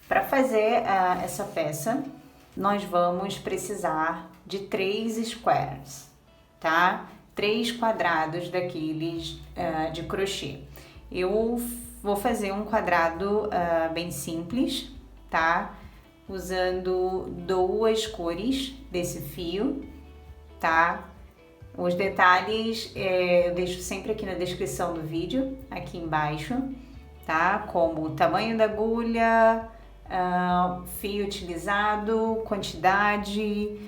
Para fazer essa peça, nós vamos precisar de 3 squares, tá? 3 quadrados daqueles de crochê. Eu vou fazer um quadrado bem simples, tá? Usando 2 cores desse fio, tá? Os detalhes eu deixo sempre aqui na descrição do vídeo, aqui embaixo, tá? Como o tamanho da agulha, fio utilizado, quantidade,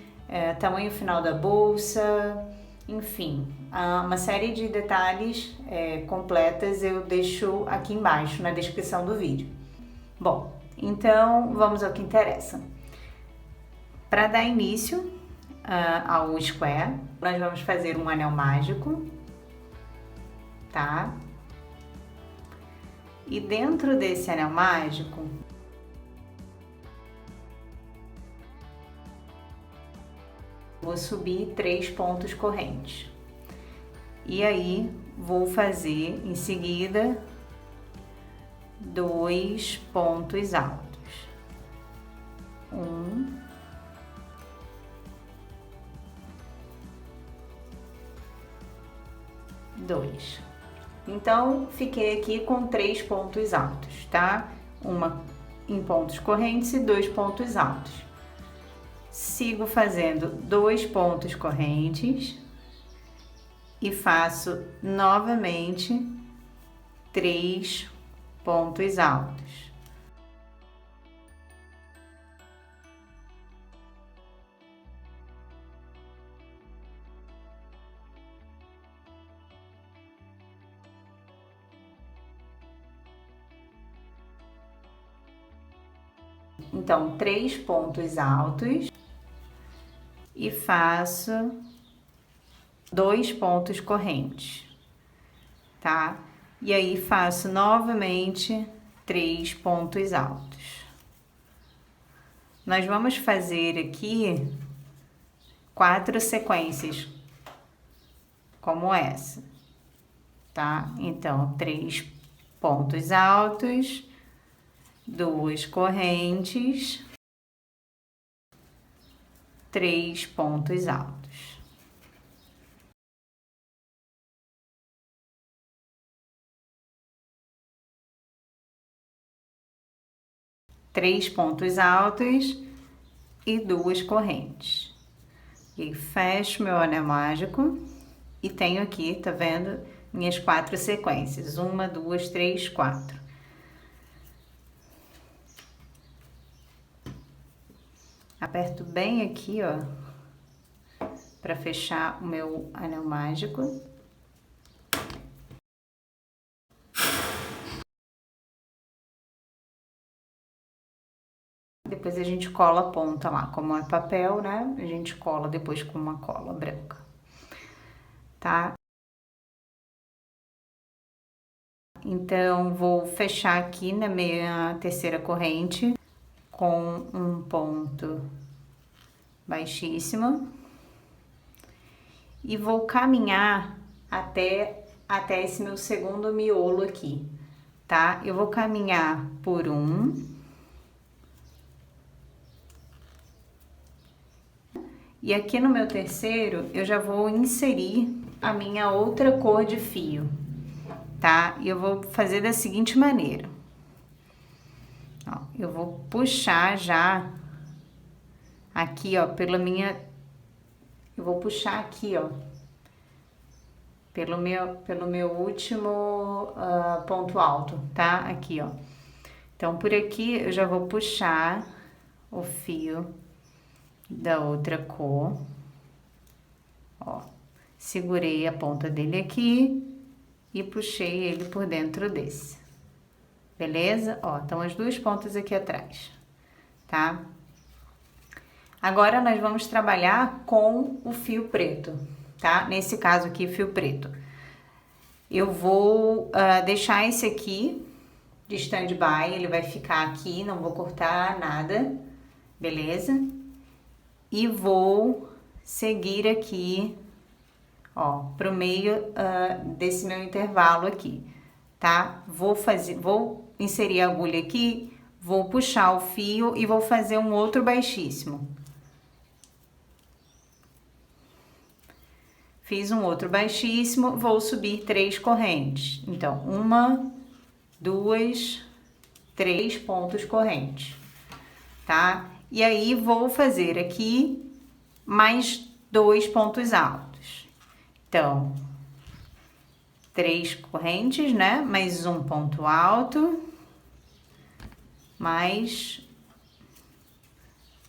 tamanho final da bolsa, enfim, uma série de detalhes completas eu deixo aqui embaixo na descrição do vídeo. Bom, então vamos ao que interessa. Para dar início ao square, nós vamos fazer um anel mágico, tá? E dentro desse anel mágico, vou subir 3 pontos correntes. E aí, vou fazer em seguida 2 pontos altos. 1, 2. Então, fiquei aqui com 3 pontos altos, tá? Uma em pontos correntes e 2 pontos altos. Sigo fazendo 2 pontos correntes e faço novamente 3 pontos altos. Então, 3 pontos altos e faço 2 pontos correntes, tá? E aí faço novamente 3 pontos altos. Nós vamos fazer aqui 4 sequências como essa, tá? Então, 3 pontos altos, 2 correntes, 3 pontos altos. Três pontos altos e 2 correntes. E aí, fecho meu anel mágico e tenho aqui, tá vendo? Minhas 4 sequências. 1, 2, 3, 4. Aperto bem aqui, ó, para fechar o meu anel mágico. Depois a gente cola a ponta lá, como é papel, né? A gente cola depois com uma cola branca, tá? Então, vou fechar aqui na minha terceira corrente com um ponto baixíssimo e vou caminhar até esse meu segundo miolo aqui, tá? Eu vou caminhar por um e aqui no meu terceiro eu já vou inserir a minha outra cor de fio, tá? E eu vou fazer da seguinte maneira. Ó, eu vou puxar já aqui, ó, eu vou puxar aqui, ó, pelo meu último ponto alto, tá? Aqui, ó. Então, por aqui eu já vou puxar o fio da outra cor, ó. Segurei a ponta dele aqui e puxei ele por dentro desse. Beleza? Ó, estão as 2 pontas aqui atrás, tá? Agora, nós vamos trabalhar com o fio preto, tá? Nesse caso aqui, fio preto. Eu vou deixar esse aqui de stand-by, ele vai ficar aqui, não vou cortar nada, beleza? E vou seguir aqui, ó, pro meio desse meu intervalo aqui, tá? Vou inserir a agulha aqui Vou puxar o fio e vou fazer um outro baixíssimo. Fiz um outro baixíssimo, vou subir 3 correntes. Então, 1, 2, 3 pontos correntes, tá? E aí, vou fazer aqui mais 2 pontos altos. Então, 3 correntes, né? Mais um ponto alto, mais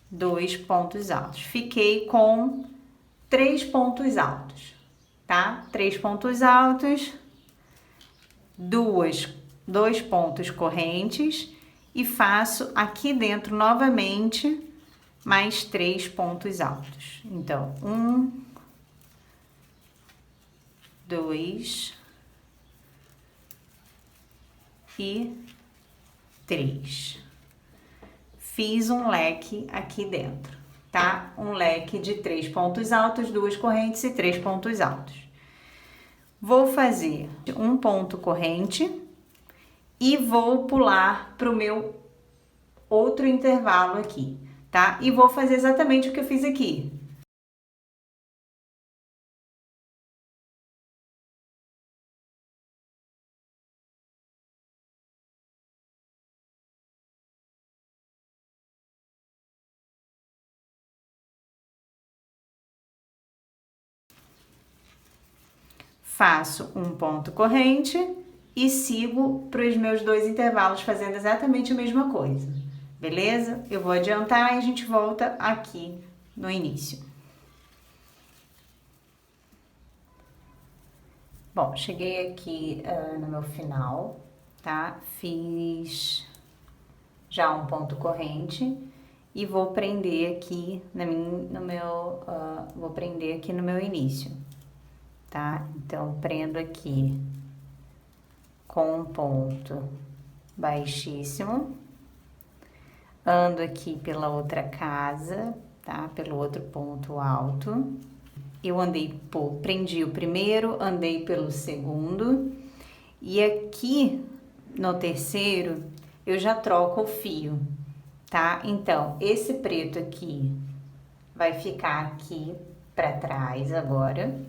2 pontos altos. Fiquei com 3 pontos altos, tá? 3 pontos altos, 2 pontos correntes e faço aqui dentro novamente mais 3 pontos altos. Então, 1, 2 e 3. Fiz um leque aqui dentro, tá? Um leque de 3 pontos altos, 2 correntes e 3 pontos altos. Vou fazer um ponto corrente e vou pular para o meu outro intervalo aqui, tá? E vou fazer exatamente o que eu fiz aqui. Faço um ponto corrente e sigo para os meus 2 intervalos fazendo exatamente a mesma coisa, beleza? Eu vou adiantar e a gente volta aqui no início. Bom, cheguei aqui no meu final, tá? Fiz já um ponto corrente e vou prender aqui vou prender aqui no meu início, tá? Então, prendo aqui com um ponto baixíssimo, ando aqui pela outra casa, tá? Pelo outro ponto alto. Eu prendi o primeiro, andei pelo segundo e aqui no terceiro eu já troco o fio, tá? Então, esse preto aqui vai ficar aqui para trás agora,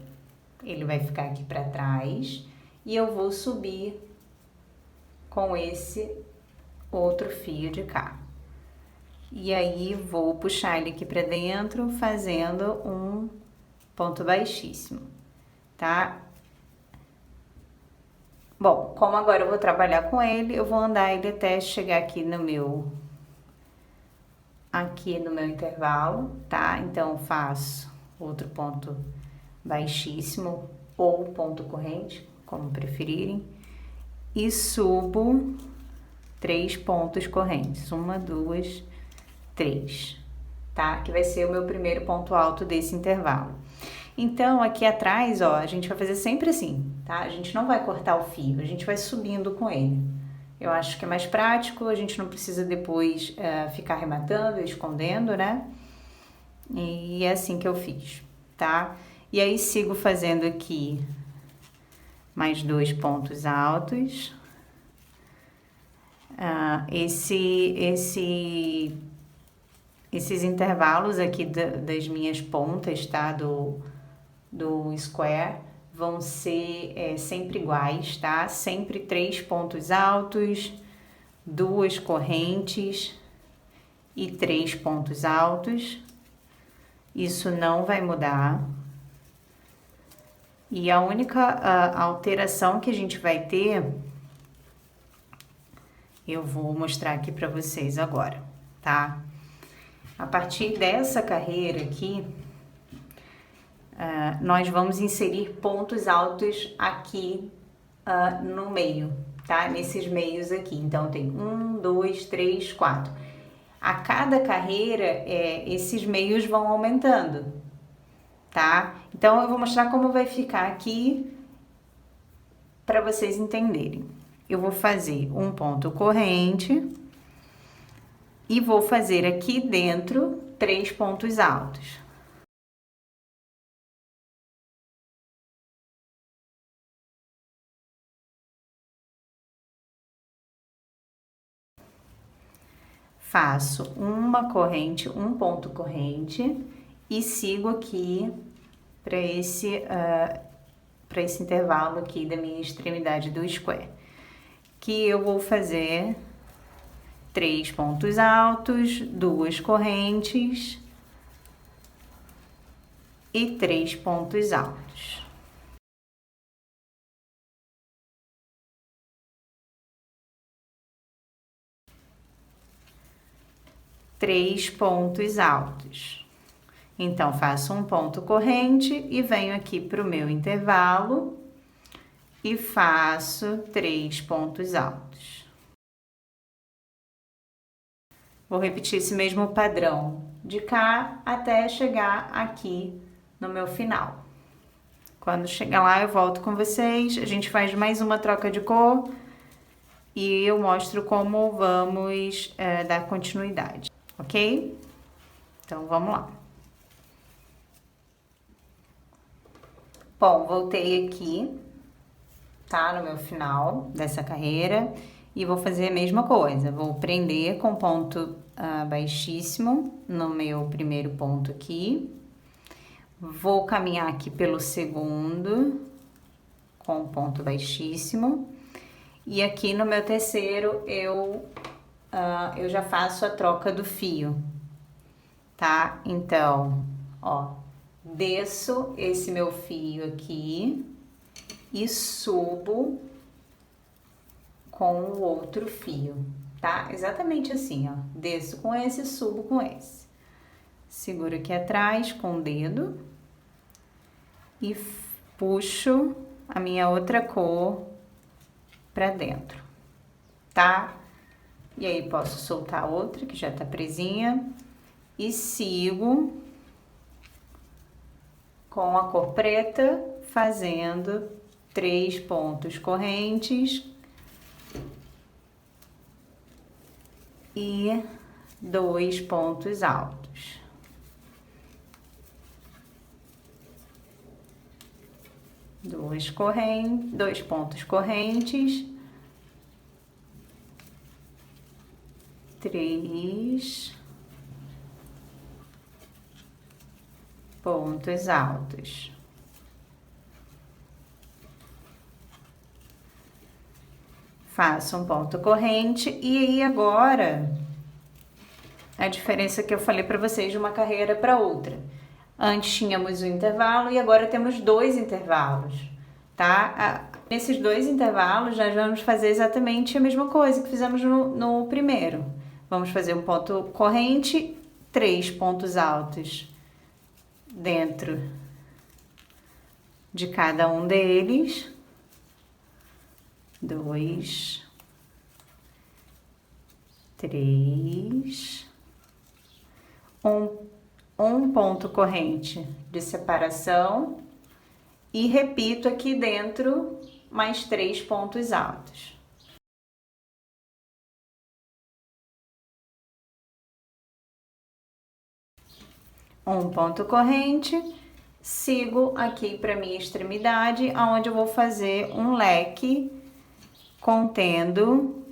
ele vai ficar aqui para trás e eu vou subir com esse outro fio de cá. E aí, vou puxar ele aqui para dentro, fazendo um ponto baixíssimo, tá? Bom, como agora eu vou trabalhar com ele, eu vou andar ele até chegar aqui no meu intervalo, tá? Então, faço outro ponto baixíssimo ou ponto corrente, como preferirem, e subo 3 pontos correntes, 1, 2, 3, tá? Que vai ser o meu primeiro ponto alto desse intervalo. Então, aqui atrás, ó, a gente vai fazer sempre assim, tá? A gente não vai cortar o fio, a gente vai subindo com ele. Eu acho que é mais prático, a gente não precisa depois ficar arrematando, escondendo, né? E é assim que eu fiz, tá? E aí, sigo fazendo aqui mais 2 pontos altos. Esses intervalos aqui das minhas pontas, tá? Do square vão ser sempre iguais, tá? Sempre 3 pontos altos, 2 correntes e 3 pontos altos. Isso não vai mudar. E a única alteração que a gente vai ter, eu vou mostrar aqui para vocês agora, tá? A partir dessa carreira aqui, nós vamos inserir pontos altos aqui no meio, tá? Nesses meios aqui. Então, tem 1, 2, 3, 4. A cada carreira, esses meios vão aumentando, tá? Então, eu vou mostrar como vai ficar aqui para vocês entenderem. Eu vou fazer um ponto corrente e vou fazer aqui dentro 3 pontos altos. faço uma corrente, um ponto corrente e sigo aqui para esse intervalo aqui da minha extremidade do square, que eu vou fazer 3 pontos altos, 2 correntes e 3 pontos altos. Três pontos altos. Então, faço um ponto corrente e venho aqui para o meu intervalo e faço 3 pontos altos. Vou repetir esse mesmo padrão de cá até chegar aqui no meu final. Quando chegar lá, eu volto com vocês, a gente faz mais uma troca de cor e eu mostro como vamos dar continuidade, ok? Então, vamos lá. Bom, voltei aqui, tá? No meu final dessa carreira e vou fazer a mesma coisa. Vou prender com ponto baixíssimo no meu primeiro ponto aqui. Vou caminhar aqui pelo segundo com ponto baixíssimo. E aqui no meu terceiro eu já faço a troca do fio, tá? Então, ó, desço esse meu fio aqui e subo com o outro fio, tá? Exatamente assim, ó. Desço com esse, subo com esse. Seguro aqui atrás com o dedo e puxo a minha outra cor pra dentro, tá? E aí posso soltar a outra que já tá presinha e sigo com a cor preta fazendo 3 pontos correntes e 2 pontos altos. Dois pontos correntes, 3 pontos altos. Faço um ponto corrente e aí agora a diferença que eu falei para vocês de uma carreira para outra. Antes tínhamos um intervalo e agora temos 2 intervalos, tá? Nesses 2 intervalos nós vamos fazer exatamente a mesma coisa que fizemos no primeiro. Vamos fazer um ponto corrente, 3 pontos altos dentro de cada um deles. 2, 3, um ponto corrente de separação e repito aqui dentro mais 3 pontos altos. Um ponto corrente, sigo aqui para minha extremidade, onde eu vou fazer um leque contendo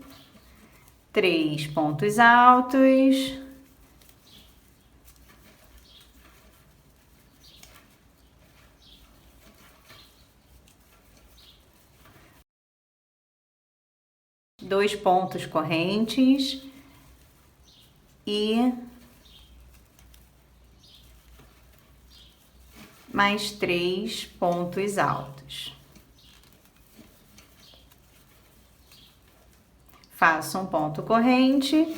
3 pontos altos, dois pontos correntes e mais 3 pontos altos. Faço um ponto corrente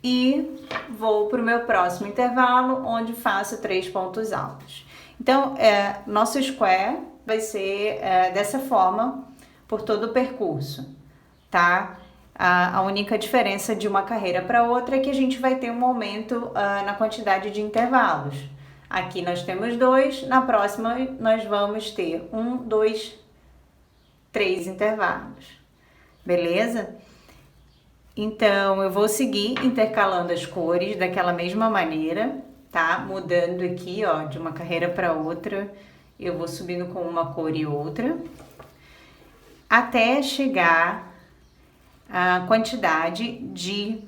e vou para o meu próximo intervalo, onde faço 3 pontos altos. Então, nosso square vai ser dessa forma por todo o percurso, tá? A única diferença de uma carreira para outra é que a gente vai ter um aumento na quantidade de intervalos. Aqui nós temos 2, na próxima nós vamos ter 1, 2, 3 intervalos, beleza? Então, eu vou seguir intercalando as cores daquela mesma maneira, tá? Mudando aqui, ó, de uma carreira para outra, eu vou subindo com uma cor e outra, até chegar a quantidade de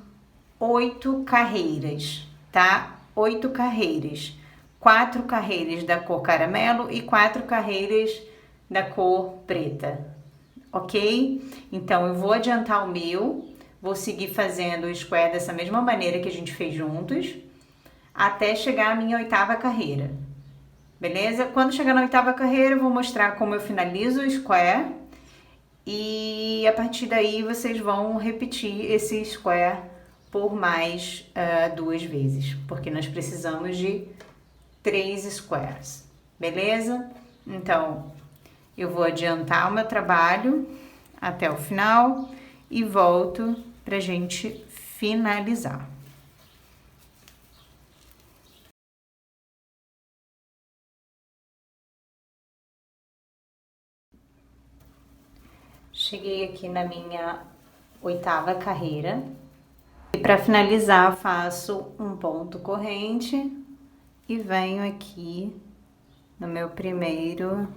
8 carreiras, tá? 8 carreiras. 4 carreiras da cor caramelo e 4 carreiras da cor preta, ok? Então, eu vou adiantar o meu, vou seguir fazendo o square dessa mesma maneira que a gente fez juntos, até chegar à minha 8ª carreira, beleza? Quando chegar na 8ª carreira, eu vou mostrar como eu finalizo o square e a partir daí vocês vão repetir esse square por mais 2 vezes, porque nós precisamos de 3 squares, beleza? Então, eu vou adiantar o meu trabalho até o final e volto pra gente finalizar. Cheguei aqui na minha 8ª carreira e para finalizar faço um ponto corrente e venho aqui no meu primeiro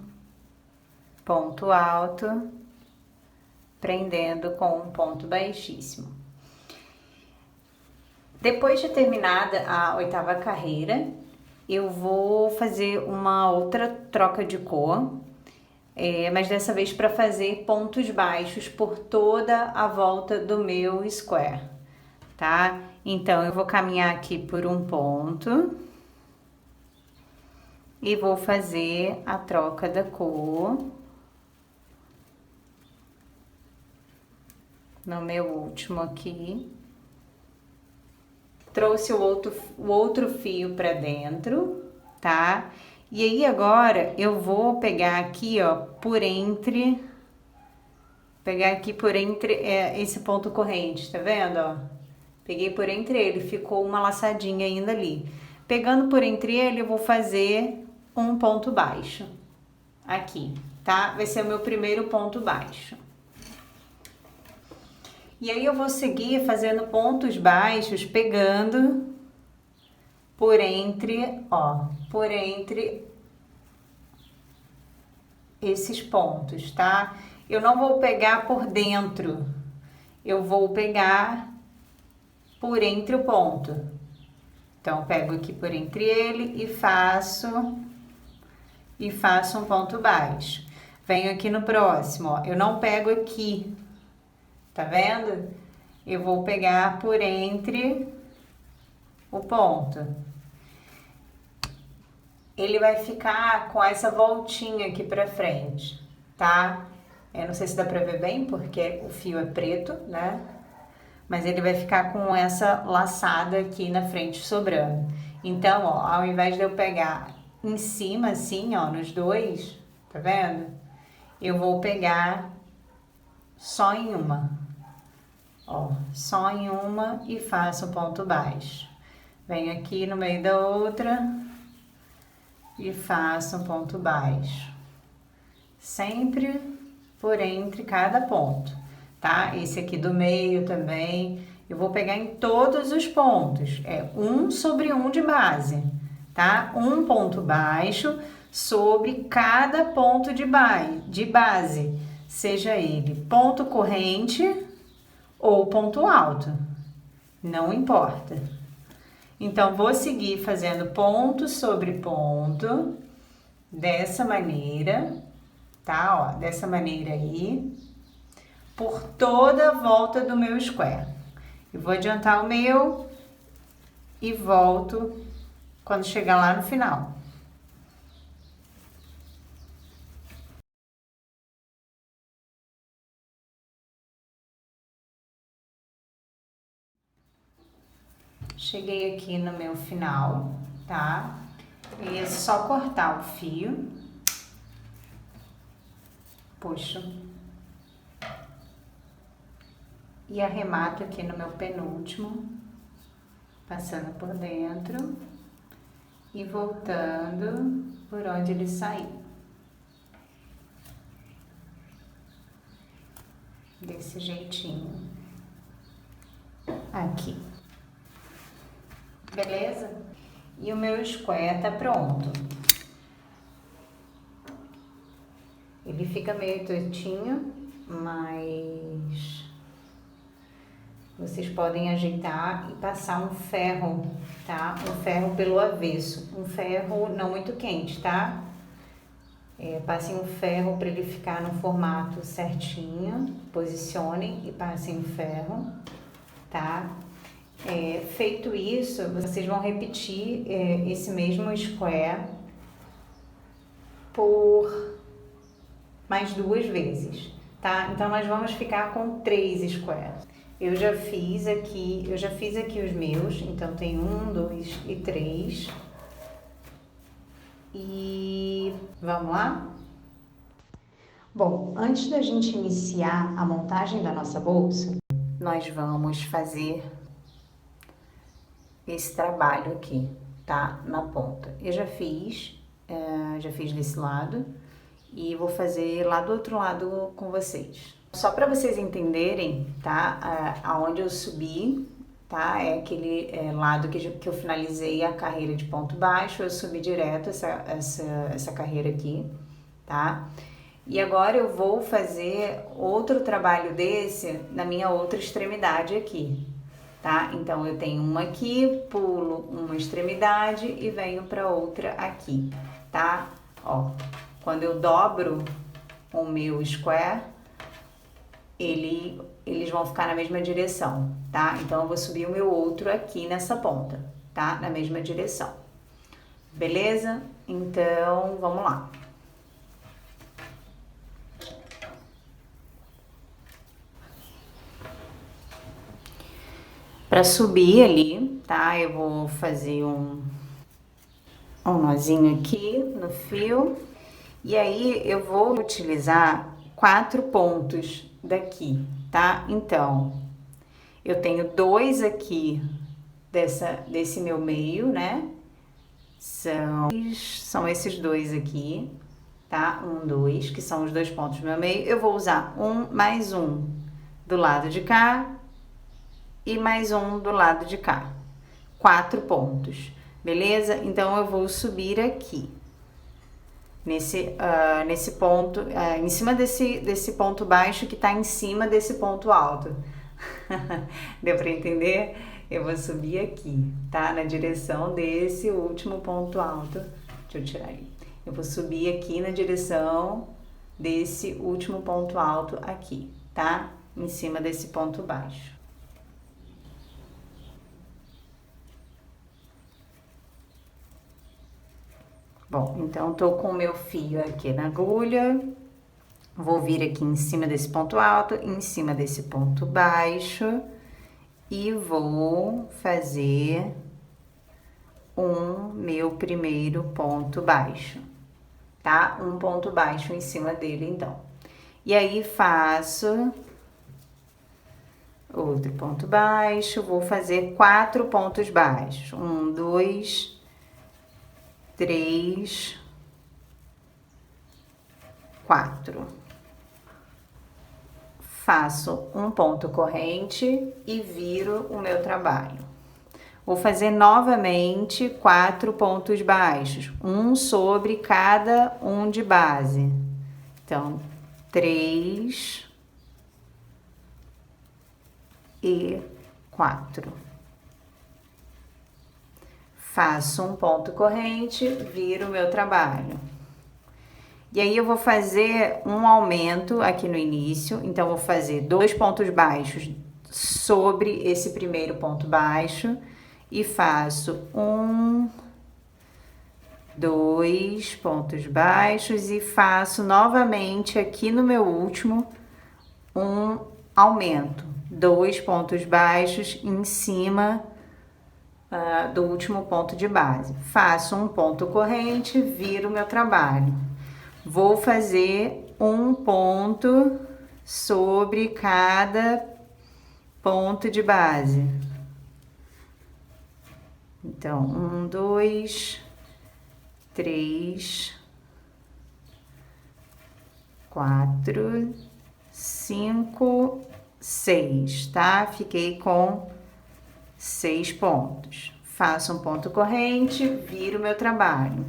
ponto alto, prendendo com um ponto baixíssimo. Depois de terminada a 8ª carreira, eu vou fazer uma outra troca de cor, mas dessa vez para fazer pontos baixos por toda a volta do meu square, tá? Então, eu vou caminhar aqui por um ponto e vou fazer a troca da cor no meu último aqui. Trouxe o outro fio para dentro, tá? E aí agora eu vou pegar aqui, ó, por entre esse ponto corrente, tá vendo, ó? Peguei por entre ele, ficou uma laçadinha ainda ali. Pegando por entre ele, eu vou fazer um ponto baixo aqui, tá? Vai ser o meu primeiro ponto baixo. E aí eu vou seguir fazendo pontos baixos, pegando por entre, ó, por entre esses pontos, tá? Eu não vou pegar por dentro, eu vou pegar por entre o ponto. Então, pego aqui por entre ele e faço um ponto baixo. Venho aqui no próximo, ó, eu não pego aqui, tá vendo? Eu vou pegar por entre o ponto. Ele vai ficar com essa voltinha aqui pra frente, tá? Eu não sei se dá pra ver bem, porque o fio é preto, né? Mas ele vai ficar com essa laçada aqui na frente sobrando. Então, ó, ao invés de eu pegar em cima, assim, ó, nos dois, tá vendo? Eu vou pegar só em uma. Ó, só em uma e faço um ponto baixo. Venho aqui no meio da outra e faço um ponto baixo. Sempre por entre cada ponto, tá? Esse aqui do meio também, eu vou pegar em todos os pontos, é 1 sobre 1 de base, tá? Um ponto baixo sobre cada ponto de base, seja ele ponto corrente ou ponto alto, não importa. Então, vou seguir fazendo ponto sobre ponto, dessa maneira, tá? Ó, dessa maneira aí, por toda a volta do meu square. Eu vou adiantar o meu e volto quando chegar lá no final. Cheguei aqui no meu final, tá? E é só cortar o fio. Puxo. E arremato aqui no meu penúltimo, passando por dentro e voltando por onde ele saiu. Desse jeitinho. Aqui. Beleza? E o meu square tá pronto. Ele fica meio tortinho, mas vocês podem ajeitar e passar um ferro, tá? Um ferro pelo avesso, um ferro não muito quente, tá? Passem um ferro para ele ficar no formato certinho, posicionem e passem o ferro, tá? Feito isso, vocês vão repetir esse mesmo square por mais 2 vezes, tá? Então nós vamos ficar com 3 squares. Eu já fiz aqui os meus, então tem 1, 2 e 3. E vamos lá? Bom, antes da gente iniciar a montagem da nossa bolsa, nós vamos fazer esse trabalho aqui, tá? Na ponta. Eu já fiz desse lado e vou fazer lá do outro lado com vocês. Só para vocês entenderem, tá? Aonde eu subi, tá? É aquele lado que eu finalizei a carreira de ponto baixo, eu subi direto essa carreira aqui, tá? E agora eu vou fazer outro trabalho desse na minha outra extremidade aqui, tá? Então eu tenho uma aqui, pulo uma extremidade e venho para outra aqui, tá? Ó, quando eu dobro o meu square, eles vão ficar na mesma direção, tá? Então eu vou subir o meu outro aqui nessa ponta, tá? Na mesma direção. Beleza? Então, vamos lá. Para subir ali, tá? Eu vou fazer um nozinho aqui no fio. E aí eu vou utilizar 4 pontos daqui, tá? Então, eu tenho 2 aqui desse meu meio, né? São esses 2 aqui, tá? 1, 2, que são os 2 pontos do meu meio. Eu vou usar mais um do lado de cá e mais um do lado de cá. 4 pontos, beleza? Então, eu vou subir aqui. Nesse ponto, em cima desse ponto baixo que tá em cima desse ponto alto. Deu para entender? Eu vou subir aqui, tá? Na direção desse último ponto alto. Deixa eu tirar aí. Eu vou subir aqui na direção desse último ponto alto aqui, tá? Em cima desse ponto baixo. Bom, então tô com o meu fio aqui na agulha, vou vir aqui em cima desse ponto alto, em cima desse ponto baixo e vou fazer meu primeiro ponto baixo, tá? Um ponto baixo em cima dele, então. E aí faço outro ponto baixo, vou fazer 4 pontos baixos. 1, 2, 3, 4. Faço um ponto corrente e viro o meu trabalho. Vou fazer novamente 4 pontos baixos, um sobre cada um de base. Então, 3 e 4. Faço um ponto corrente, viro o meu trabalho. E aí eu vou fazer um aumento aqui no início, então vou fazer 2 pontos baixos sobre esse primeiro ponto baixo e faço 1, 2 pontos baixos e faço novamente aqui no meu último um aumento, 2 pontos baixos em cima do último ponto de base. Faço um ponto corrente, viro o meu trabalho. Vou fazer um ponto sobre cada ponto de base. Então, 1, 2, 3, 4, 5, 6, tá? Fiquei com 6 pontos. Faço um ponto corrente, viro meu trabalho.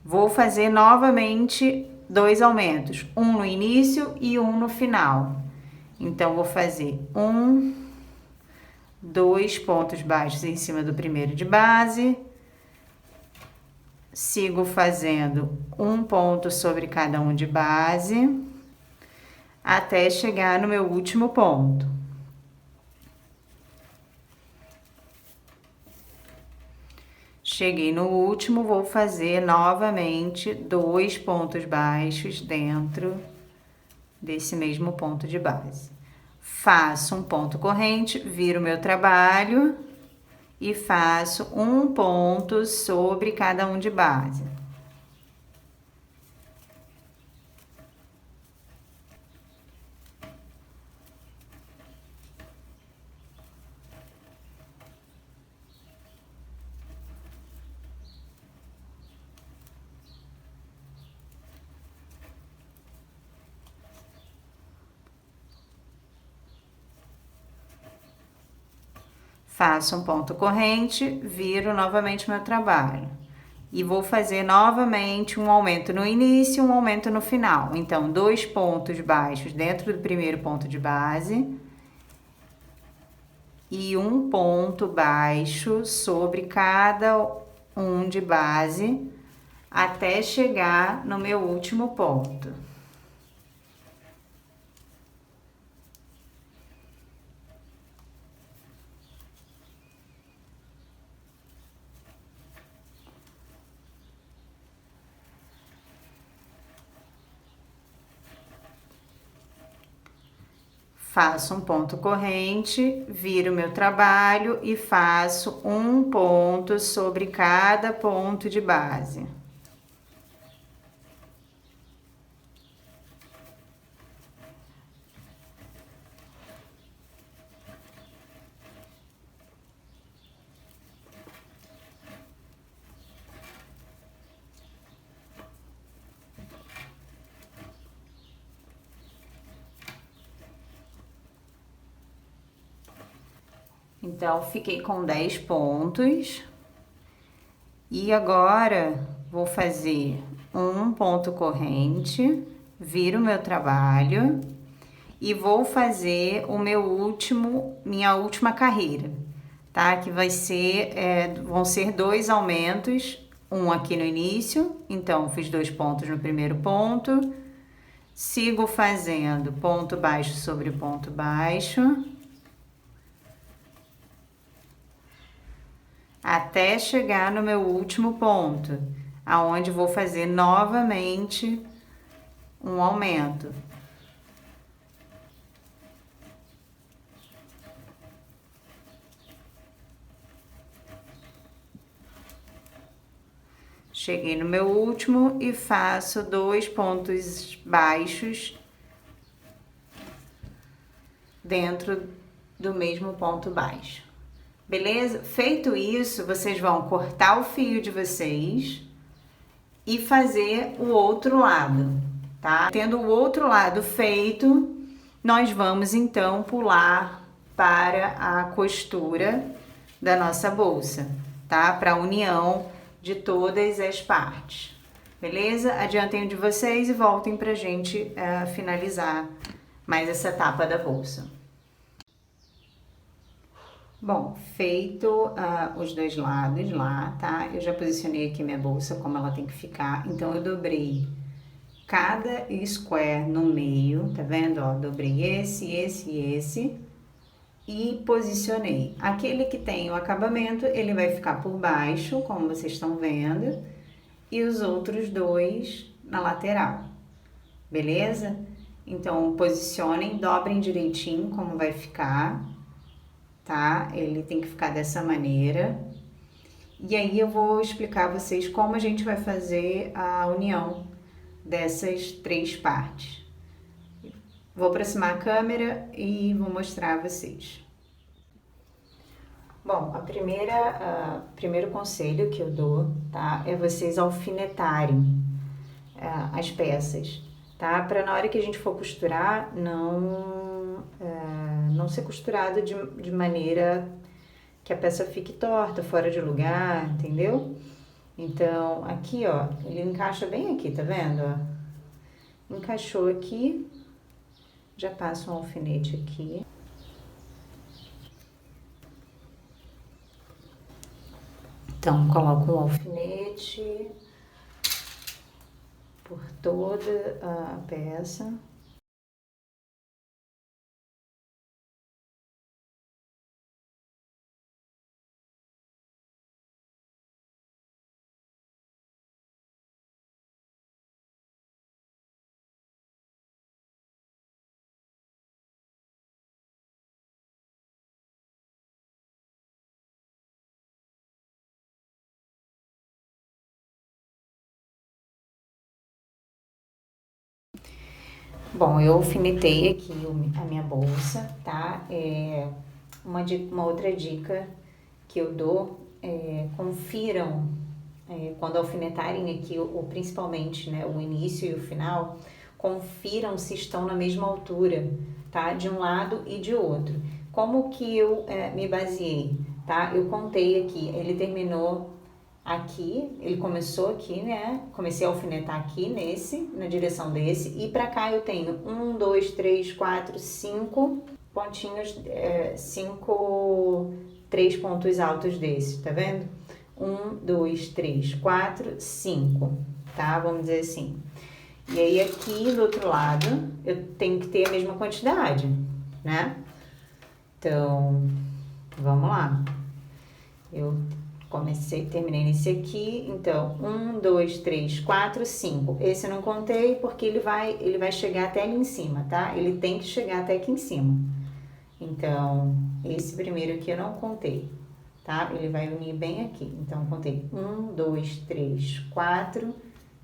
Vou fazer novamente 2 aumentos, um no início e um no final. Então, vou fazer 1, 2 pontos baixos em cima do primeiro de base, sigo fazendo um ponto sobre cada um de base, até chegar no meu último ponto. Cheguei no último, vou fazer novamente 2 pontos baixos dentro desse mesmo ponto de base. Faço um ponto corrente, viro meu trabalho e faço um ponto sobre cada um de base. Faço um ponto corrente, viro novamente meu trabalho. E vou fazer novamente um aumento no início e um aumento no final. Então, 2 pontos baixos dentro do primeiro ponto de base e um ponto baixo sobre cada um de base até chegar no meu último ponto. Faço um ponto corrente, viro meu trabalho e faço um ponto sobre cada ponto de base. Então, fiquei com 10 pontos. E agora, vou fazer um ponto corrente, viro meu trabalho e vou fazer o minha última carreira, tá? Que vai ser, vão ser 2 aumentos, um aqui no início, então fiz 2 pontos no primeiro ponto, sigo fazendo ponto baixo sobre ponto baixo, até chegar no meu último ponto, aonde vou fazer novamente um aumento. Cheguei no meu último e faço 2 pontos baixos dentro do mesmo ponto baixo. Beleza? Feito isso, vocês vão cortar o fio de vocês e fazer o outro lado, tá? Tendo o outro lado feito, nós vamos então pular para a costura da nossa bolsa, tá? Para a união de todas as partes. Beleza? Adiantem o de vocês e voltem pra gente finalizar mais essa etapa da bolsa. Bom, feito os 2 lados lá, tá? Eu já posicionei aqui minha bolsa como ela tem que ficar. Então, eu dobrei cada square no meio, tá vendo? Ó, dobrei esse e posicionei. Aquele que tem o acabamento, ele vai ficar por baixo, como vocês estão vendo, e os outros 2 na lateral, beleza? Então, posicionem, dobrem direitinho como vai ficar, tá? Ele tem que ficar dessa maneira. E aí eu vou explicar a vocês como a gente vai fazer a união dessas 3 partes. Vou aproximar a câmera e vou mostrar a vocês. Bom, primeiro conselho que eu dou, tá? É vocês alfinetarem as peças, tá? Para na hora que a gente for costurar, não ser costurado de maneira que a peça fique torta, fora de lugar, entendeu? Então, aqui, ó, ele encaixa bem aqui, tá vendo? Ó? Encaixou aqui Já passo um alfinete aqui. Então, coloco um alfinete por toda a peça. Bom, eu alfinetei aqui a minha bolsa, tá? Uma outra dica que eu dou confiram quando alfinetarem aqui, principalmente, né, o início e o final, confiram se estão na mesma altura, tá? De um lado e de outro. Como que eu me baseei, tá? Eu contei aqui, ele terminou aqui, ele começou aqui, né? Comecei a alfinetar aqui na direção desse, e pra cá eu tenho 5 pontinhos, 3 pontos altos desse, tá vendo? 5, tá? Vamos dizer assim. E aí aqui do outro lado eu tenho que ter a mesma quantidade, né? Então, vamos lá. Eu terminei nesse aqui, então 5. Esse eu não contei porque ele vai chegar até ali em cima, tá? Ele tem que chegar até aqui em cima. Então, esse primeiro aqui eu não contei, tá? Ele vai unir bem aqui. Então, contei 4,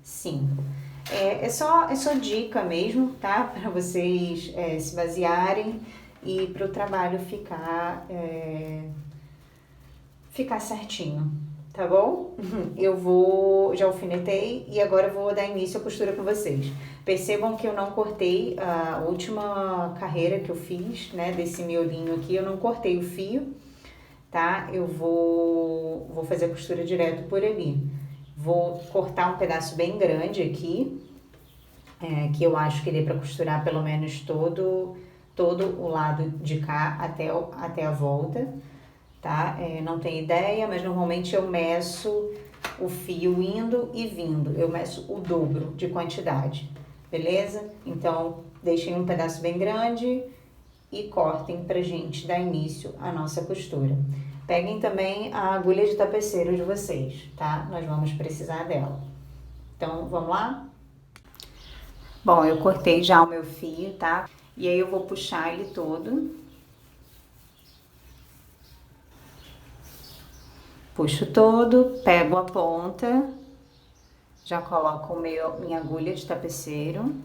5. É só dica mesmo, tá? Para vocês se basearem e para o trabalho ficar certinho, tá bom? Já alfinetei e agora eu vou dar início à costura com vocês. Percebam que eu não cortei a última carreira que eu fiz, né, desse miolinho aqui, eu não cortei o fio, tá? Eu vou fazer a costura direto por ali. Vou cortar um pedaço bem grande aqui, que eu acho que dê para costurar pelo menos todo o lado de cá até a volta, tá? Não tenho ideia, mas normalmente eu meço o fio indo e vindo. Eu meço o dobro de quantidade, beleza? Então, deixem um pedaço bem grande e cortem pra gente dar início à nossa costura. Peguem também a agulha de tapeceiro de vocês, tá? Nós vamos precisar dela. Então, vamos lá? Bom, eu cortei já o meu fio, tá? E aí eu vou puxar ele todo. Puxo todo, pego a ponta, já coloco minha agulha de tapeceiro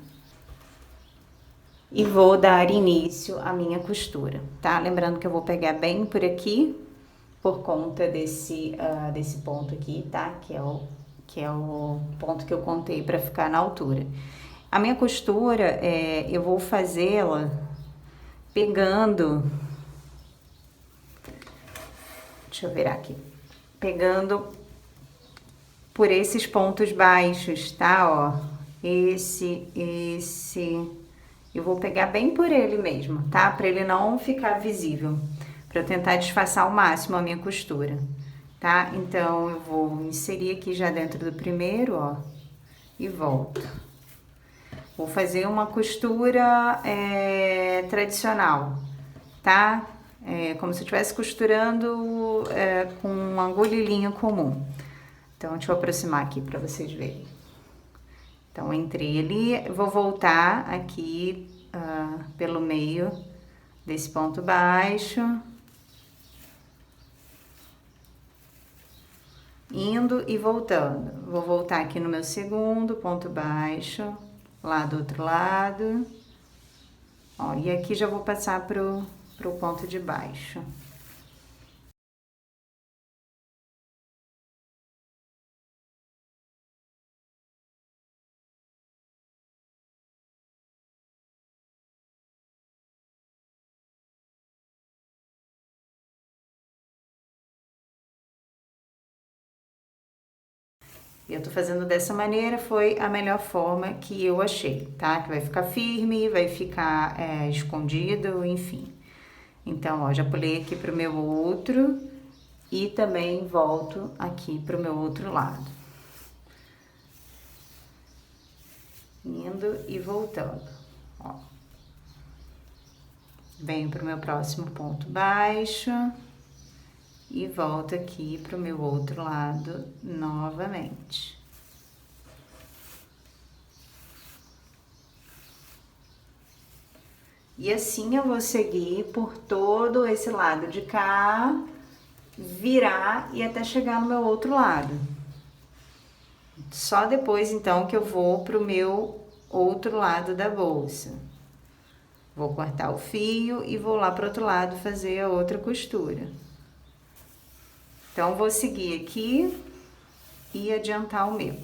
e vou dar início à minha costura, tá? Lembrando que eu vou pegar bem por aqui, por conta desse ponto aqui, tá? Que é o ponto que eu contei para ficar na altura. A minha costura, eu vou fazê-la pegando... Deixa eu virar aqui. Pegando por esses pontos baixos, tá? Ó, esse. Eu vou pegar bem por ele mesmo, tá? Pra ele não ficar visível. Pra eu tentar disfarçar ao máximo a minha costura, tá? Então, eu vou inserir aqui já dentro do primeiro, ó. E volto. Vou fazer uma costura tradicional, tá? Como se eu estivesse costurando com uma agulha e linha comum. Então, deixa eu aproximar aqui para vocês verem. Então, entrei ali, vou voltar aqui pelo meio desse ponto baixo. Indo e voltando. Vou voltar aqui no meu segundo ponto baixo, lá do outro lado. Ó, e aqui já vou passar pro ponto de baixo. Eu tô fazendo dessa maneira, foi a melhor forma que eu achei, tá? Que vai ficar firme, vai ficar escondido, enfim. Então, ó, já pulei aqui pro meu outro e também volto aqui pro meu outro lado. Indo e voltando, ó. Venho pro meu próximo ponto baixo e volto aqui pro meu outro lado novamente. E assim eu vou seguir por todo esse lado de cá, virar e até chegar no meu outro lado. Só depois então que eu vou pro meu outro lado da bolsa. Vou cortar o fio e vou lá pro outro lado fazer a outra costura. Então vou seguir aqui e adiantar o meu.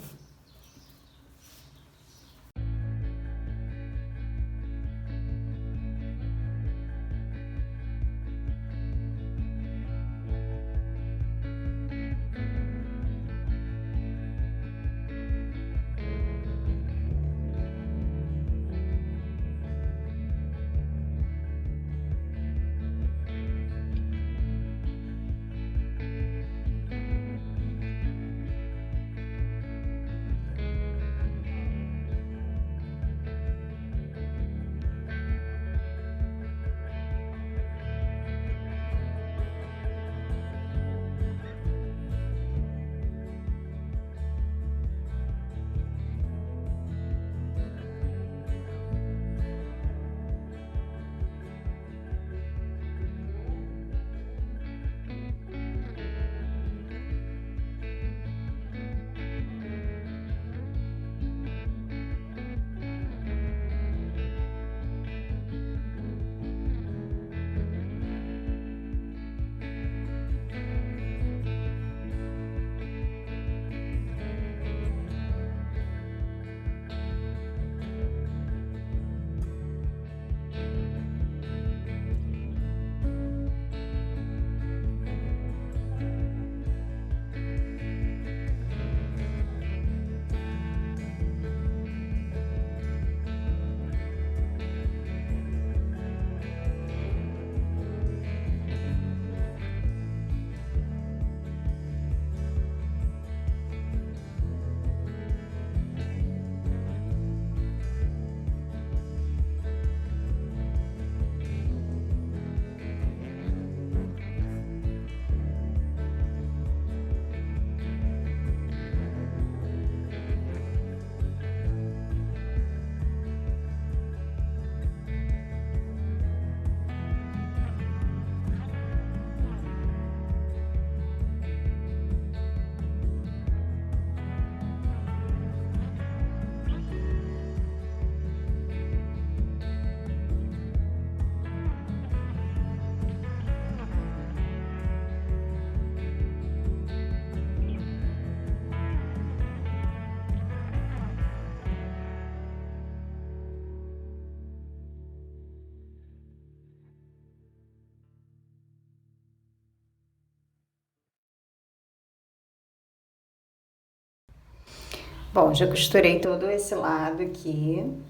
Bom, já costurei todo esse lado aqui,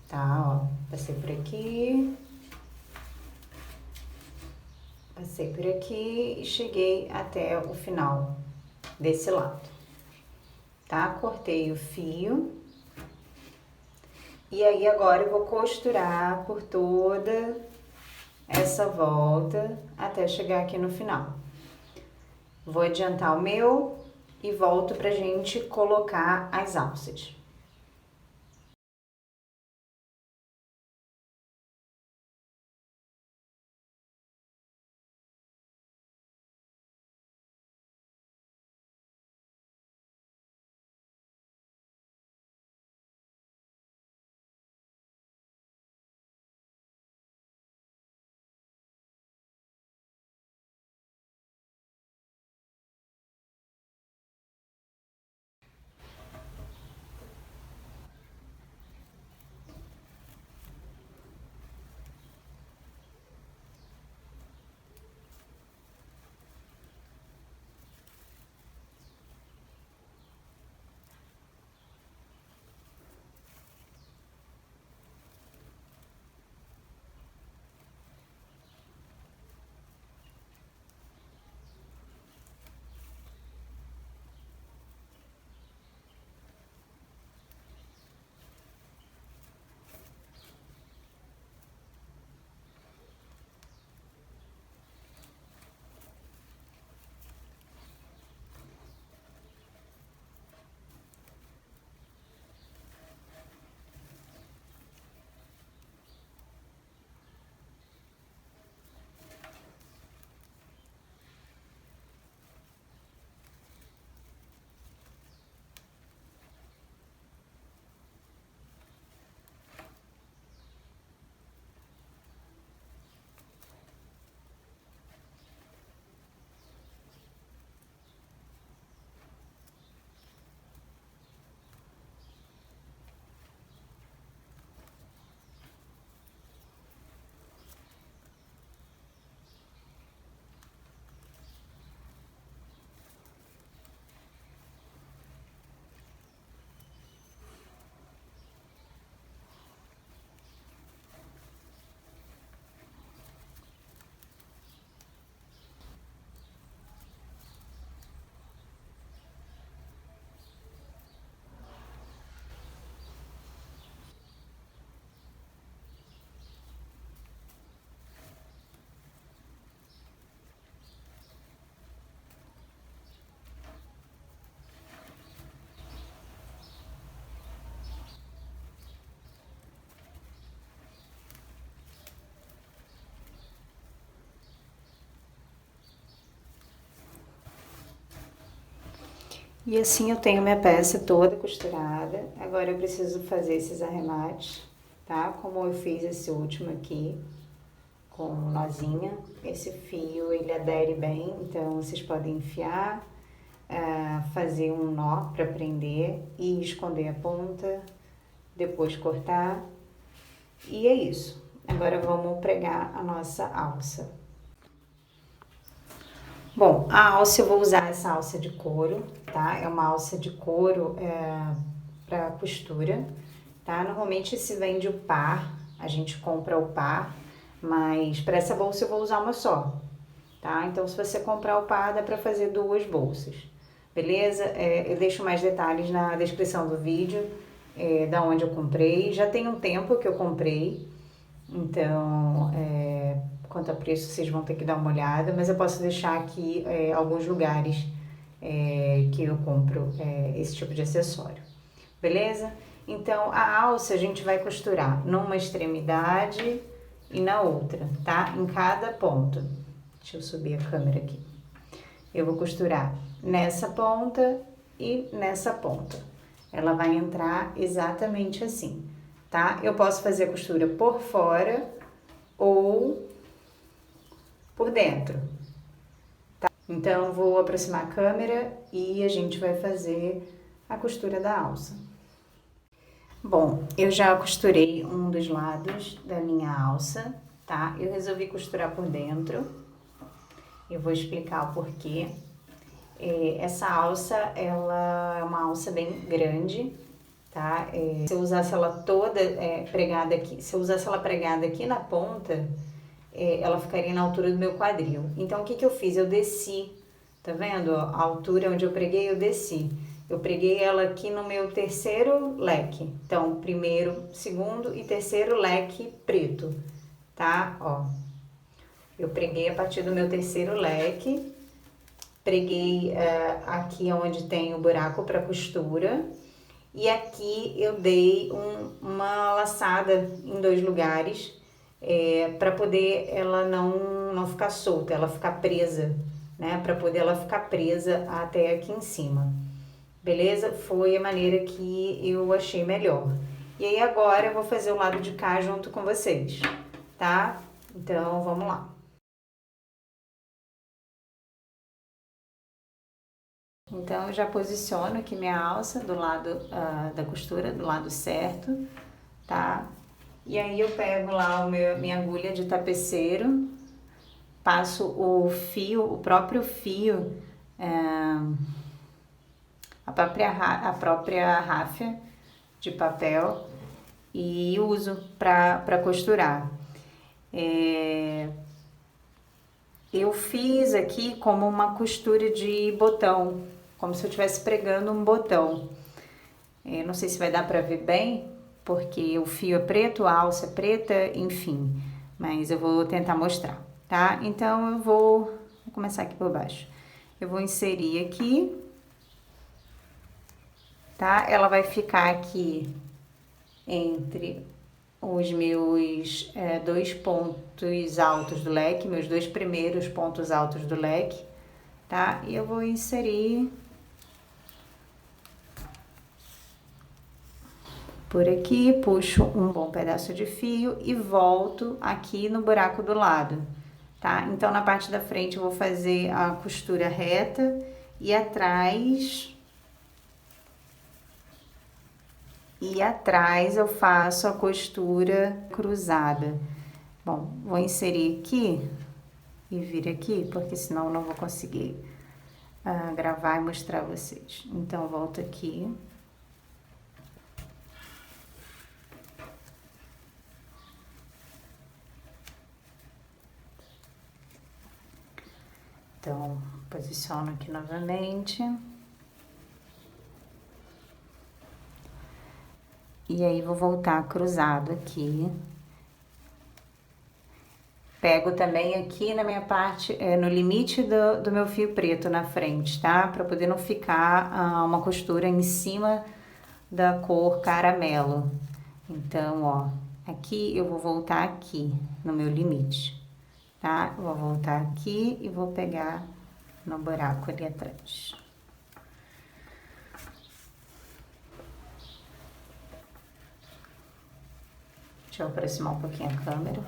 tá? Ó, passei por aqui, passei por aqui e cheguei até o final desse lado, tá? Cortei o fio e aí agora eu vou costurar por toda essa volta até chegar aqui no final. Vou adiantar o meu e volto pra gente colocar as alças. E assim eu tenho minha peça toda costurada. Agora eu preciso fazer esses arremates, tá? Como eu fiz esse último aqui, com nozinha. Esse fio, ele adere bem, então vocês podem enfiar, fazer um nó para prender e esconder a ponta, depois cortar. E é isso. Agora vamos pregar a nossa alça. Bom, a alça eu vou usar essa alça de couro, tá? É uma alça de couro para costura, tá? Normalmente se vende o par, a gente compra o par, mas para essa bolsa eu vou usar uma só, tá? Então se você comprar o par dá para fazer duas bolsas, beleza? Eu deixo mais detalhes na descrição do vídeo, da onde eu comprei. Já tem um tempo que eu comprei, então quanto a preço vocês vão ter que dar uma olhada, mas eu posso deixar aqui alguns lugares que eu compro esse tipo de acessório, beleza? Então a alça a gente vai costurar numa extremidade e na outra, tá? Em cada ponto. Deixa eu subir a câmera aqui. Eu vou costurar nessa ponta e nessa ponta. Ela vai entrar exatamente assim, tá? Eu posso fazer a costura por fora ou por dentro, tá? Então, vou aproximar a câmera e a gente vai fazer a costura da alça. Bom, eu já costurei um dos lados da minha alça, tá? Eu resolvi costurar por dentro. Eu vou explicar o porquê. Essa alça, ela é uma alça bem grande, tá? Se eu usasse ela toda pregada aqui, se eu usasse ela pregada aqui na ponta, ela ficaria na altura do meu quadril. Então, o que que eu fiz? Eu desci, tá vendo? A altura onde eu preguei, eu desci. Eu preguei ela aqui no meu terceiro leque. Então, primeiro, segundo e terceiro leque preto, tá? Ó, eu preguei a partir do meu terceiro leque, preguei aqui onde tem o buraco para costura. E aqui eu dei uma laçada em dois lugares, para poder ela não ficar solta, ela ficar presa, né? Para poder ela ficar presa até aqui em cima. Beleza? Foi a maneira que eu achei melhor. E aí agora eu vou fazer o lado de cá junto com vocês, tá? Então vamos lá. Então eu já posiciono aqui minha alça do lado da costura, do lado certo, tá? E aí eu pego lá minha agulha de tapeceiro, passo o fio, o próprio fio, a própria ráfia de papel e uso para costurar. Eu fiz aqui como uma costura de botão, como se eu estivesse pregando um botão. Não sei se vai dar para ver bem, porque o fio é preto, a alça é preta, enfim. Mas eu vou tentar mostrar, tá? Então eu vou começar aqui por baixo. Eu vou inserir aqui, tá? Ela vai ficar aqui entre os meus dois pontos altos do leque, meus dois primeiros pontos altos do leque, tá? E eu vou inserir por aqui, puxo um bom pedaço de fio e volto aqui no buraco do lado, tá? Então, na parte da frente eu vou fazer a costura reta e atrás eu faço a costura cruzada. Bom, vou inserir aqui e vir aqui, porque senão eu não vou conseguir gravar e mostrar a vocês. Então, volto aqui. Então, posiciono aqui novamente. E aí, vou voltar cruzado aqui. Pego também aqui na minha parte, no limite do meu fio preto na frente, tá? Pra poder não ficar uma costura em cima da cor caramelo. Então, ó, aqui eu vou voltar aqui no meu limite, tá? Vou voltar aqui e vou pegar no buraco ali atrás. Deixa eu aproximar um pouquinho a câmera.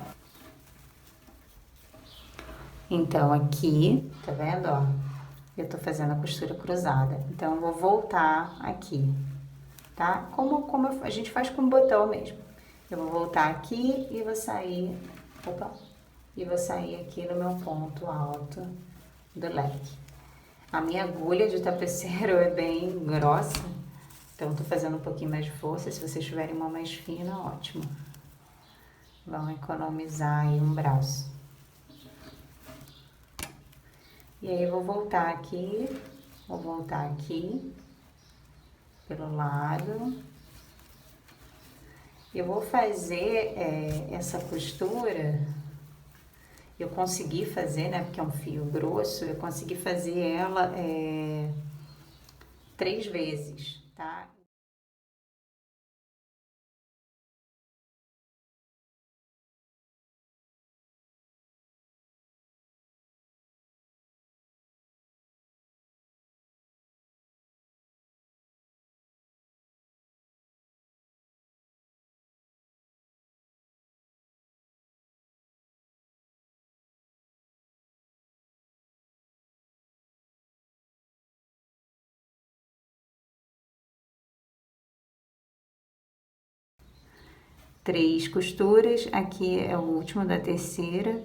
Então, aqui, tá vendo, ó? Eu tô fazendo a costura cruzada. Então, eu vou voltar aqui, tá? Como a gente faz com o botão mesmo. Eu vou voltar aqui e vou sair... Opa! E vou sair aqui no meu ponto alto do leque. A minha agulha de tapeceiro é bem grossa, então tô fazendo um pouquinho mais de força. Se vocês tiverem uma mais fina, ótimo. Vão economizar aí um braço. E aí eu vou voltar aqui pelo lado. Eu vou fazer essa costura, eu consegui fazer, né, porque é um fio grosso, eu consegui fazer ela 3 vezes, tá? Três costuras, aqui é o último da terceira,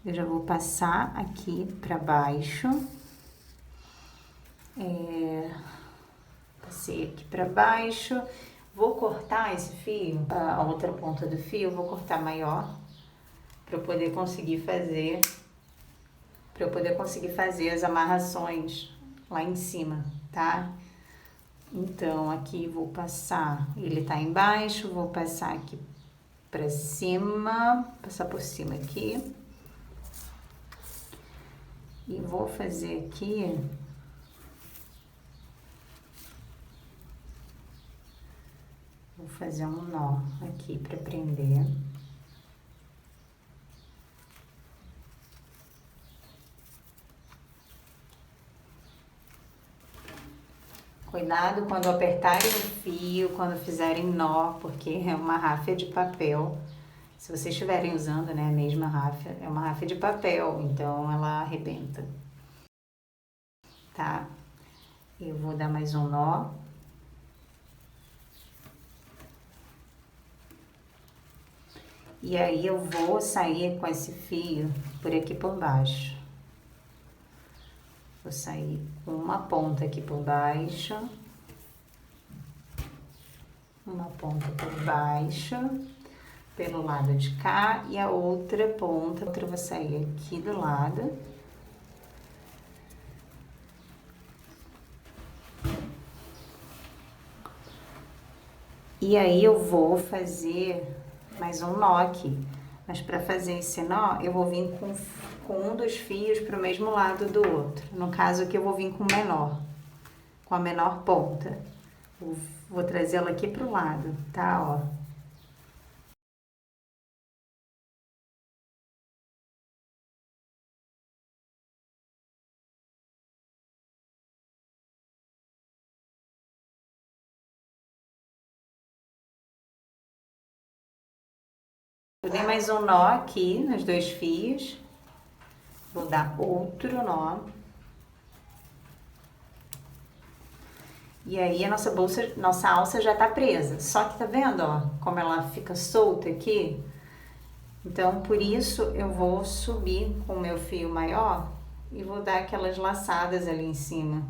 eu já vou passar aqui para baixo, passei aqui para baixo, vou cortar esse fio, a outra ponta do fio, eu vou cortar maior, para eu poder conseguir fazer as amarrações lá em cima, tá? Então, aqui vou passar, ele tá embaixo, vou passar aqui pra cima, passar por cima aqui. E vou fazer aqui, vou fazer um nó aqui pra prender. Cuidado quando apertarem o fio, quando fizerem nó, porque é uma ráfia de papel. Se vocês estiverem usando, né, a mesma ráfia, é uma ráfia de papel, então ela arrebenta, tá? Eu vou dar mais um nó. E aí eu vou sair com esse fio por aqui por baixo. Vou sair com uma ponta aqui por baixo. Uma ponta por baixo, pelo lado de cá, e a outra ponta, eu vou sair aqui do lado. E aí eu vou fazer mais um nó aqui. Mas para fazer esse nó, eu vou vir com um dos fios para o mesmo lado do outro. No caso aqui eu vou vir com o menor, com a menor ponta. Vou trazê-la aqui pro lado, tá? Ó. Eu dei mais um nó aqui nos dois fios. Vou dar outro nó. E aí a nossa alça já tá presa. Só que tá vendo, ó, como ela fica solta aqui? Então, por isso eu vou subir com o meu fio maior e vou dar aquelas laçadas ali em cima.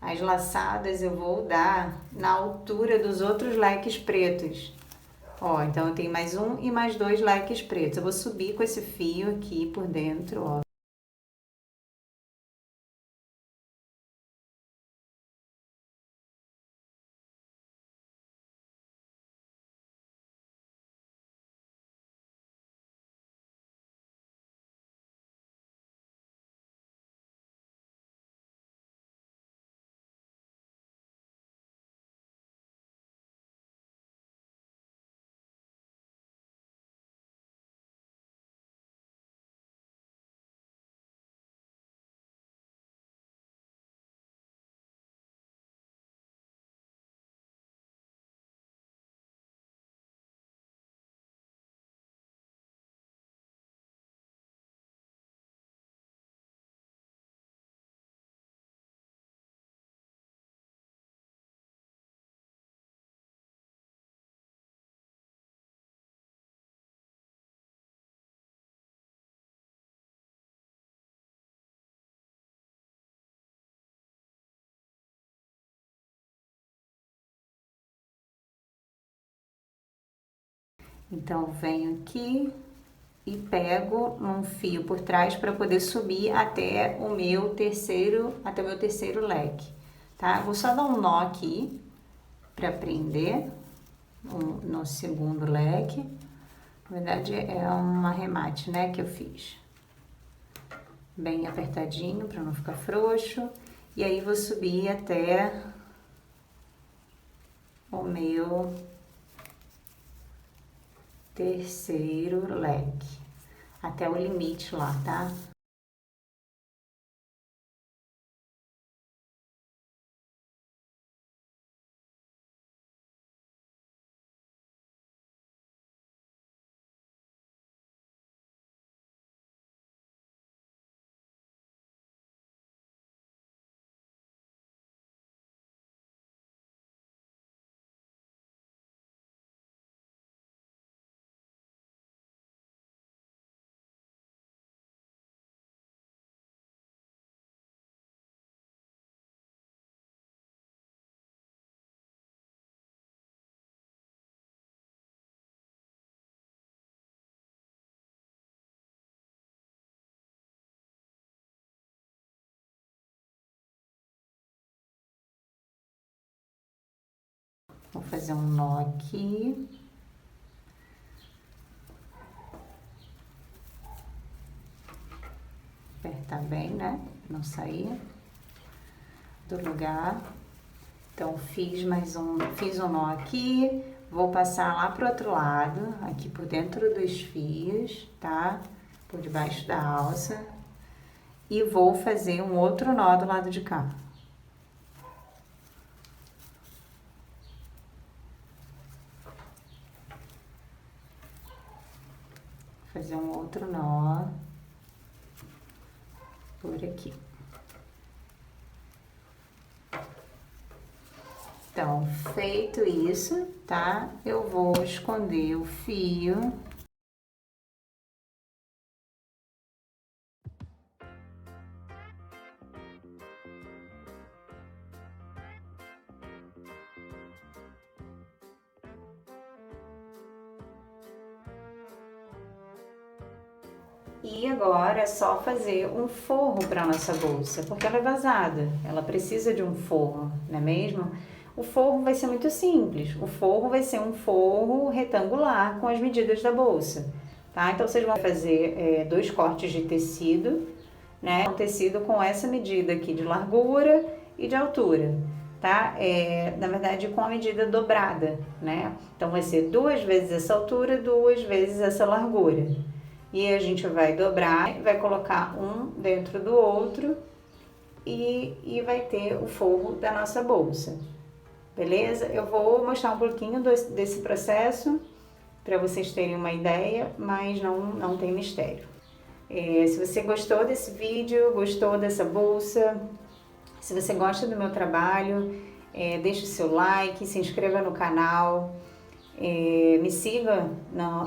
As laçadas eu vou dar na altura dos outros leques pretos. Ó, então eu tenho mais um e mais 2 leques pretos. Eu vou subir com esse fio aqui por dentro, ó. Então, venho aqui e pego um fio por trás para poder subir até o meu terceiro leque, tá? Vou só dar um nó aqui para prender no segundo leque. Na verdade, é um arremate, né, que eu fiz. Bem apertadinho para não ficar frouxo. E aí, vou subir até o meu terceiro leque, até o limite lá, tá? Vou fazer um nó aqui. Apertar bem, né? Não sair do lugar. Então, fiz um nó aqui. Vou passar lá pro outro lado, aqui por dentro dos fios, tá? Por debaixo da alça. E vou fazer um outro nó do lado de cá. Fazer um outro nó por aqui. Então, feito isso, tá? Eu vou esconder o fio. E agora é só fazer um forro para nossa bolsa, porque ela é vazada, ela precisa de um forro, não é mesmo? O forro vai ser muito simples, o forro vai ser um forro retangular com as medidas da bolsa, tá? Então vocês vão fazer 2 cortes de tecido, né? Um tecido com essa medida aqui de largura e de altura, tá? Na verdade, com a medida dobrada, né? Então vai ser 2 vezes essa altura, 2 vezes essa largura. E a gente vai dobrar, vai colocar um dentro do outro e vai ter o forro da nossa bolsa, beleza? Eu vou mostrar um pouquinho desse processo para vocês terem uma ideia, mas não tem mistério. Se você gostou desse vídeo, gostou dessa bolsa, se você gosta do meu trabalho, deixe o seu like, se inscreva no canal, me siga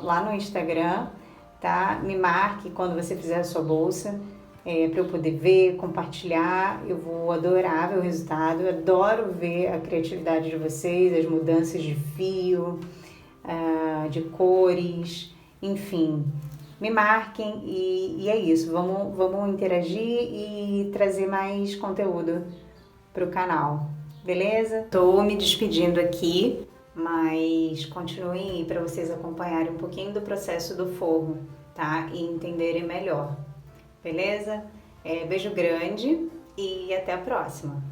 lá no Instagram, tá? Me marque quando você fizer a sua bolsa, para eu poder ver, compartilhar. Eu vou adorar ver o resultado, eu adoro ver a criatividade de vocês, as mudanças de fio, de cores, enfim. Me marquem e é isso, vamos interagir e trazer mais conteúdo para o canal, beleza? Tô me despedindo aqui, mas continuem aí para vocês acompanharem um pouquinho do processo do forro, tá? E entenderem melhor, beleza? Beijo grande e até a próxima!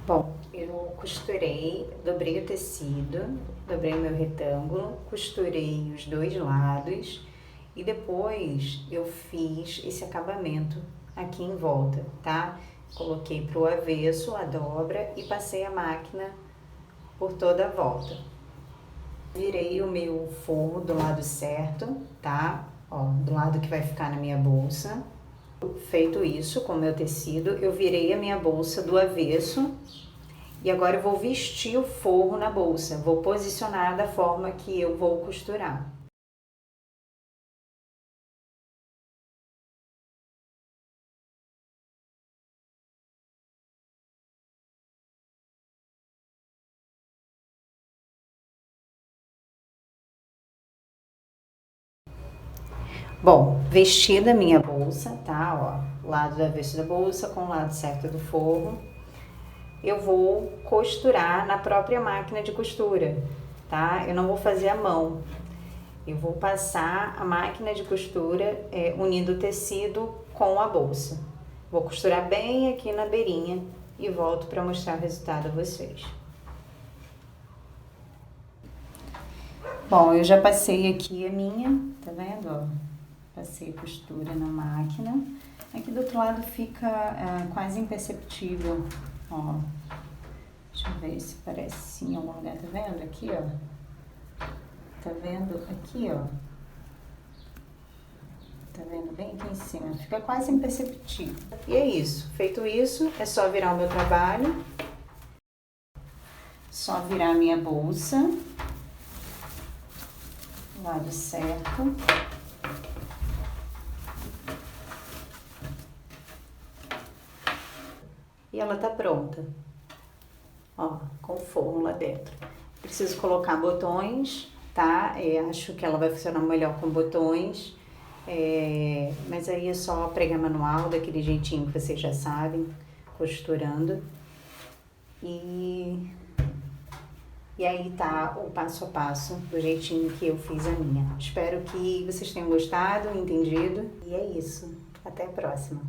Bom, eu costurei, dobrei o tecido, dobrei o meu retângulo, costurei os 2 lados e depois eu fiz esse acabamento aqui em volta, tá? Coloquei pro avesso a dobra e passei a máquina por toda a volta. Virei o meu forro do lado certo, tá? Ó, do lado que vai ficar na minha bolsa. Feito isso com o meu tecido, eu virei a minha bolsa do avesso e agora eu vou vestir o forro na bolsa. Vou posicionar da forma que eu vou costurar. Bom, vestida a minha bolsa, tá? Ó, lado do avesso da bolsa com o lado certo do forro. Eu vou costurar na própria máquina de costura, tá? Eu não vou fazer à mão. Eu vou passar a máquina de costura unindo o tecido com a bolsa. Vou costurar bem aqui na beirinha e volto para mostrar o resultado a vocês. Bom, eu já passei aqui a minha, tá vendo? Ó, passei a costura na máquina. Aqui do outro lado fica quase imperceptível, ó. Deixa eu ver se parece sim em algum lugar, tá vendo? Aqui, ó. Tá vendo? Aqui, ó. Tá vendo? Bem aqui em cima. Fica quase imperceptível. E é isso. Feito isso, é só virar o meu trabalho. Só virar a minha bolsa. Lado certo. E ela tá pronta. Ó, com o forro lá dentro. Preciso colocar botões, tá? Acho que ela vai funcionar melhor com botões. Mas aí é só pregar manual, daquele jeitinho que vocês já sabem, costurando. E aí tá o passo a passo, do jeitinho que eu fiz a minha. Espero que vocês tenham gostado, entendido. E é isso. Até a próxima.